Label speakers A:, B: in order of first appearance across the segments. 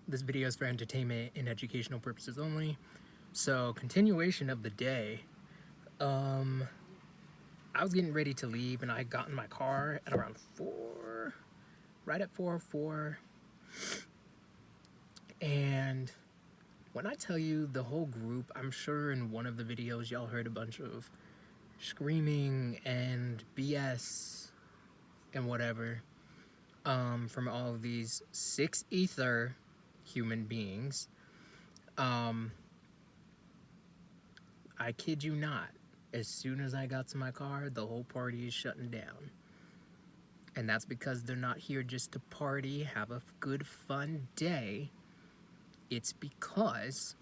A: This video is for entertainment and educational purposes only. So, continuation of the day. I was getting ready to leave and I got in my car at around 4, right at 4:04. And when I tell you the whole group, I'm sure in one of the videos y'all heard a bunch of screaming and BS and whatever from all of these 6 ether human beings. I kid you not, as soon as I got to my car, the whole party is shutting down. And that's because they're not here just to party, have a good fun day. It's because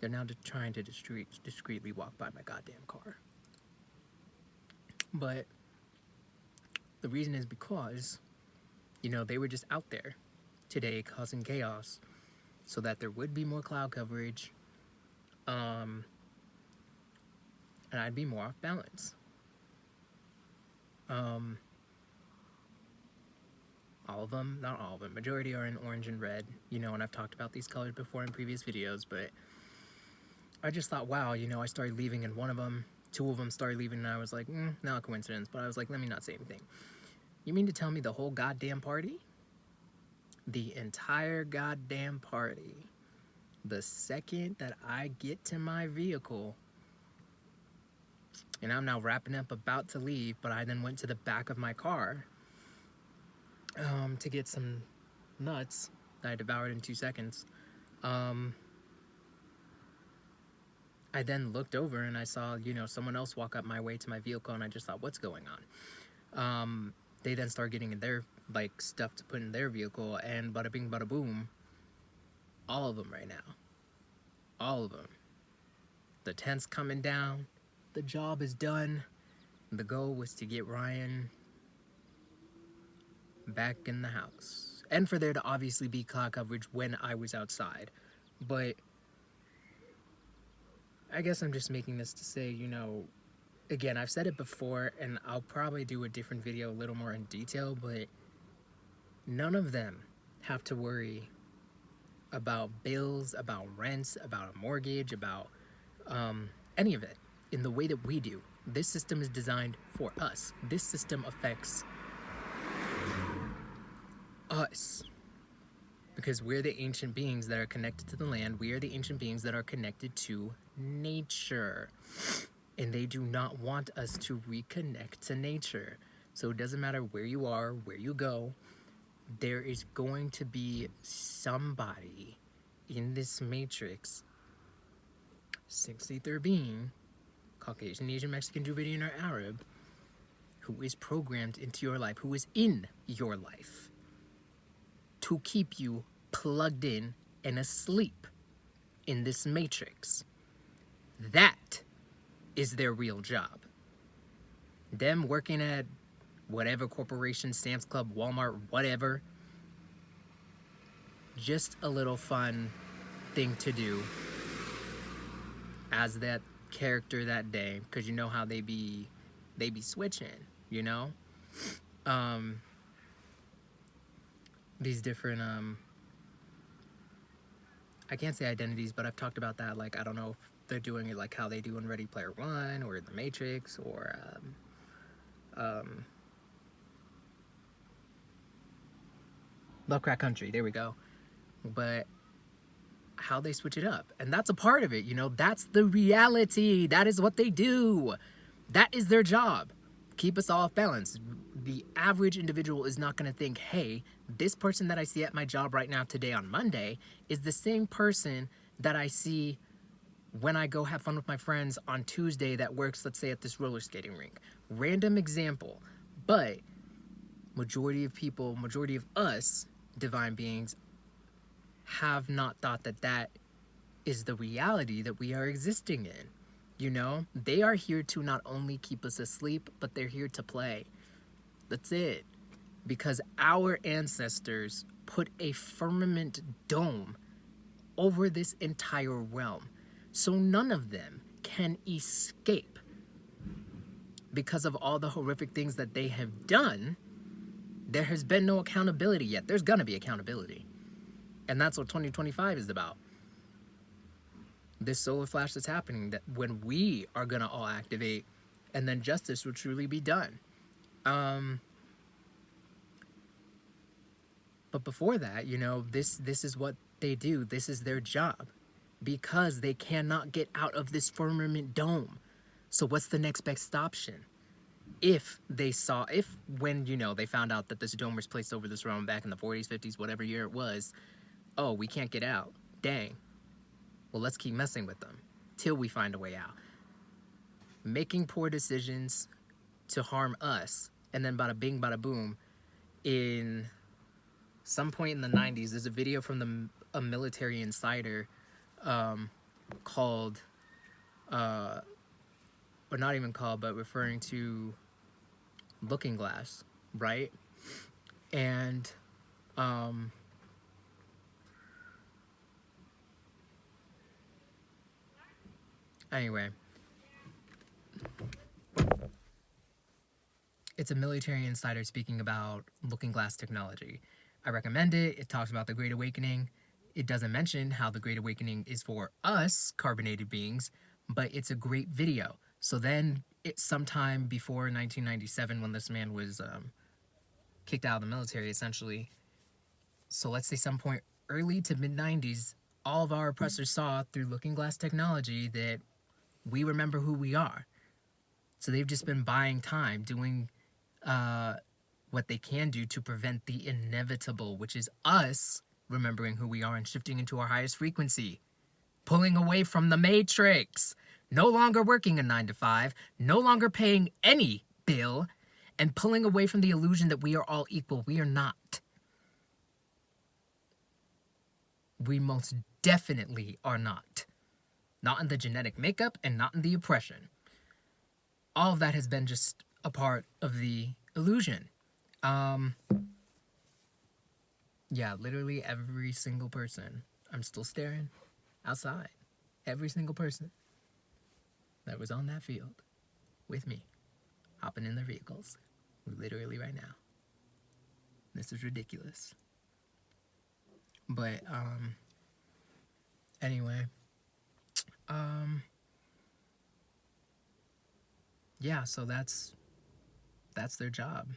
A: they're now trying to discreetly walk by my goddamn car. But the reason is because, they were just out there today causing chaos so that there would be more cloud coverage, and I'd be more off balance. All of them, not all of them, majority are in orange and red, and I've talked about these colors before in previous videos, but I just thought, wow, I started leaving in one of them, 2 of them started leaving, and I was like, not a coincidence, but I was like, let me not say anything. You mean to tell me the whole goddamn party? The entire goddamn party. The second that I get to my vehicle, and I'm now wrapping up, about to leave, but I then went to the back of my car to get some nuts that I devoured in 2 seconds. I then looked over and I saw, someone else walk up my way to my vehicle, and I just thought, what's going on? They then start getting their, stuff to put in their vehicle, and bada bing, bada boom, all of them right now. All of them. The tent's coming down. The job is done. The goal was to get Ryan back in the house. And for there to obviously be cloud coverage when I was outside. But I guess I'm just making this to say, again, I've said it before, and I'll probably do a different video a little more in detail, but none of them have to worry about bills, about rents, about a mortgage, about any of it in the way that we do. This system is designed for us. This system affects us because we're the ancient beings that are connected to the land. We are the ancient beings that are connected to nature, and they do not want us to reconnect to nature. So it doesn't matter where you are, where you go, there is going to be somebody in this matrix, 6 ether being, Caucasian, Asian, Mexican, Dravidian, or Arab, who is programmed into your life, who is in your life, to keep you plugged in and asleep in this matrix. That is their real job. Them working at whatever corporation, Sam's Club, Walmart, whatever, just a little fun thing to do as that character that day, because you know how they be switching, these different I can't say identities, but I've talked about that. I don't know if they're doing it like how they do in Ready Player One or The Matrix or Lovecraft Country, there we go. But how they switch it up, and that's a part of it, that's the reality. That is what they do. That is their job. Keep us all off balance. The average individual is not going to think, hey, this person that I see at my job right now today on Monday is the same person that I see when I go have fun with my friends on Tuesday that works, let's say, at this roller skating rink. Random example, but majority of people, majority of us divine beings have not thought that that is the reality that we are existing in. They are here to not only keep us asleep, but they're here to play. That's it. Because our ancestors put a firmament dome over this entire realm, so none of them can escape. Because of all the horrific things that they have done, there has been no accountability yet. There's gonna be accountability. And that's what 2025 is about. This solar flash that's happening, that when we are going to all activate, and then justice will truly be done. But before that, this is what they do. This is their job, because they cannot get out of this firmament dome. So what's the next best option? When they found out that this dome was placed over this realm back in the 40s, 50s, whatever year it was, oh, we can't get out. Dang. Well, let's keep messing with them till we find a way out. Making poor decisions to harm us, and then bada bing, bada boom. In some point in the 90s, there's a video from a military insider called, or not even called, but referring to Looking Glass, right? And anyway, it's a military insider speaking about Looking Glass technology. I recommend it. It talks about the Great Awakening. It doesn't mention how the Great Awakening is for us, carbonated beings, but it's a great video. So then, sometime before 1997, when this man was kicked out of the military, essentially, so let's say some point early to mid-90s, all of our oppressors saw through Looking Glass technology that we remember who we are. So they've just been buying time, doing what they can do to prevent the inevitable, which is us remembering who we are and shifting into our highest frequency, pulling away from the matrix, no longer working a 9 to 5, no longer paying any bill, and pulling away from the illusion that we are all equal. We are not. We most definitely are not. Not in the genetic makeup and not in the oppression. All of that has been just a part of the illusion. Yeah, literally every single person. I'm still staring outside. Every single person that was on that field with me, hopping in their vehicles, literally right now. This is ridiculous. But, anyway, yeah, so that's their job,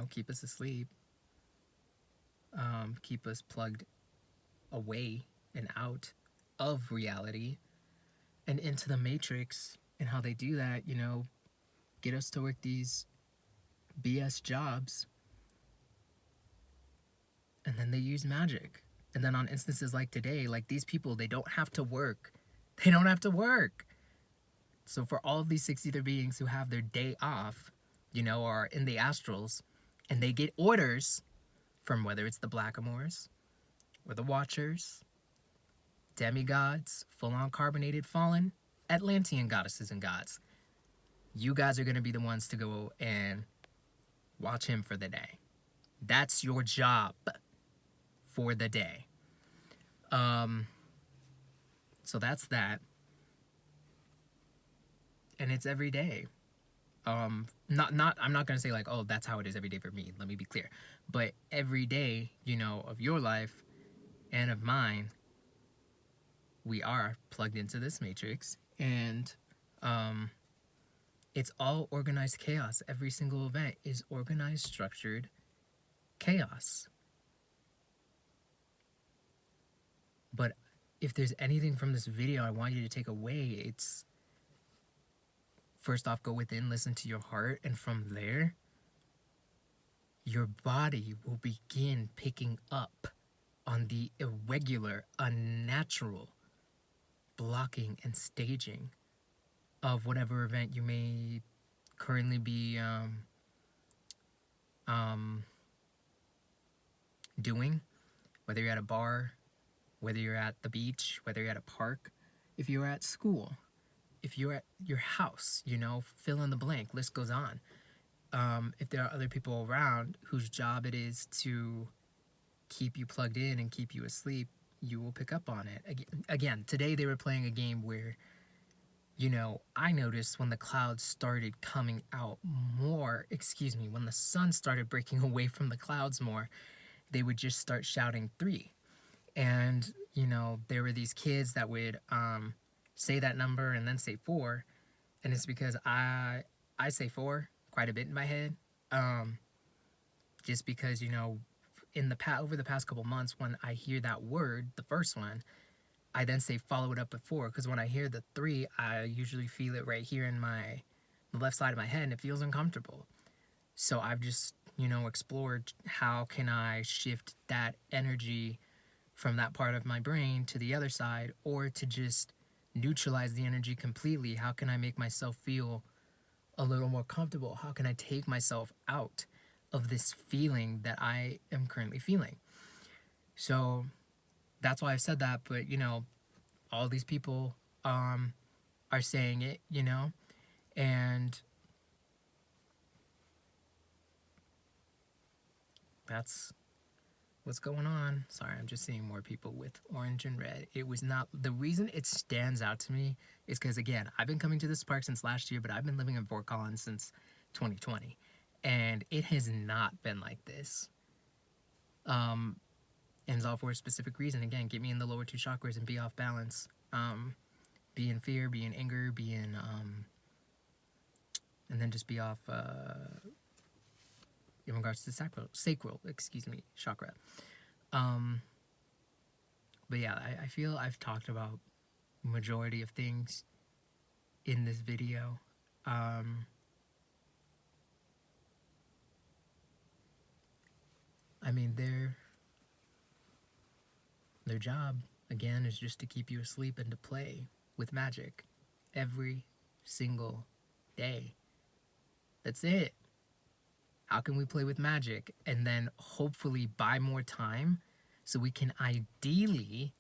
A: keep us asleep, keep us plugged away and out of reality and into the matrix. And how they do that, get us to work these BS jobs, and then they use magic. And then on instances like today, like these people, they don't have to work. So for all of these 63 beings who have their day off, are in the astrals, and they get orders from whether it's the Blackamoors or the Watchers, demigods, full-on carbonated fallen, Atlantean goddesses and gods, you guys are going to be the ones to go and watch him for the day. That's your job for the day. So that's that. And it's every day. I'm not going to say like, oh, that's how it is every day for me. Let me be clear. But every day, of your life and of mine, we are plugged into this matrix, and it's all organized chaos. Every single event is organized, structured chaos. But if there's anything from this video I want you to take away, it's, first off, go within, listen to your heart, and from there, your body will begin picking up on the irregular, unnatural blocking and staging of whatever event you may currently be doing, whether you're at a bar, whether you're at the beach, whether you're at a park, if you're at school, if you're at your house, fill in the blank, list goes on. If there are other people around whose job it is to keep you plugged in and keep you asleep, you will pick up on it. Again, today they were playing a game where, I noticed when the clouds started coming out more, when the sun started breaking away from the clouds more, they would just start shouting 3. And, you know, there were these kids that would say that number and then say four. And it's because I say four quite a bit in my head. Um, just because, you know, over the past couple months, when I hear that word, the first one, I then say follow it up with four. Because when I hear the three, I usually feel it right here in the left side of my head, and it feels uncomfortable. So I've just, you know, explored how can I shift that energy from that part of my brain to the other side, or to just neutralize the energy completely. How can I make myself feel a little more comfortable? How can I take myself out of this feeling that I am currently feeling? So that's why I've said that. But, you know, all these people are saying it, you know, and that's what's going on. Sorry, I'm just seeing more people with orange and red. It was not the reason it stands out to me is because, again, I've been coming to this park since last year, but I've been living in Fort Collins since 2020, and it has not been like this. And it's all for a specific reason. Again, get me in the lower two chakras and be off balance. Be in fear, be in anger, be in and then just be off in regards to the sacral, excuse me, chakra. But yeah, I feel I've talked about majority of things in this video. I mean, their job again is just to keep you asleep and to play with magic every single day. That's it. How can we play with magic and then hopefully buy more time so we can ideally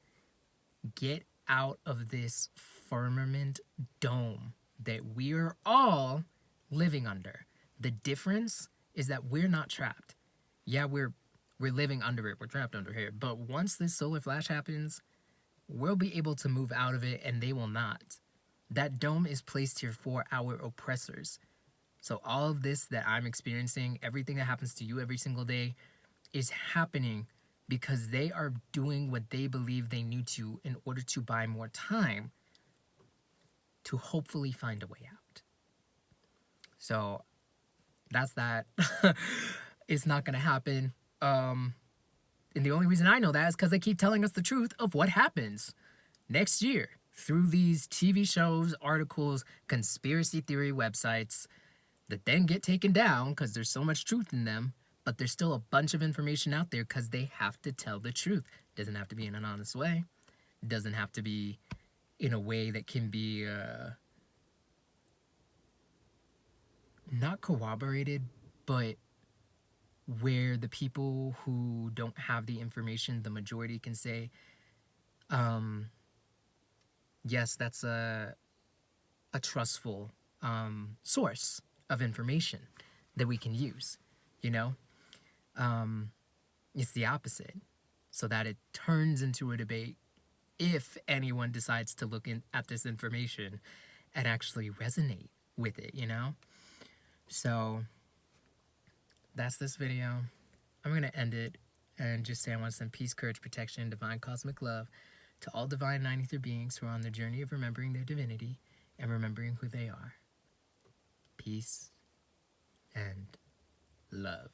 A: get out of this firmament dome that we are all living under? The difference is that we're not trapped. Yeah, we're living under it. We're trapped under here. But once this solar flash happens, we'll be able to move out of it and they will not. That dome is placed here for our oppressors. So all of this that I'm experiencing, everything that happens to you every single day, is happening because they are doing what they believe they need to in order to buy more time to hopefully find a way out. So that's that. It's not going to happen. And the only reason I know that is because they keep telling us the truth of what happens next year through these TV shows, articles, conspiracy theory websites that then get taken down because there's so much truth in them, but there's still a bunch of information out there because they have to tell the truth. It doesn't have to be in an honest way. It doesn't have to be in a way that can be not corroborated, but where the people who don't have the information, the majority can say, yes, that's a trustful source of information that we can use, you know? It's the opposite, so that it turns into a debate if anyone decides to look at this information and actually resonate with it, you know? So that's this video. I'm going to end it and just say I want to send peace, courage, protection, divine cosmic love to all divine 93 beings who are on the journey of remembering their divinity and remembering who they are. Peace and love.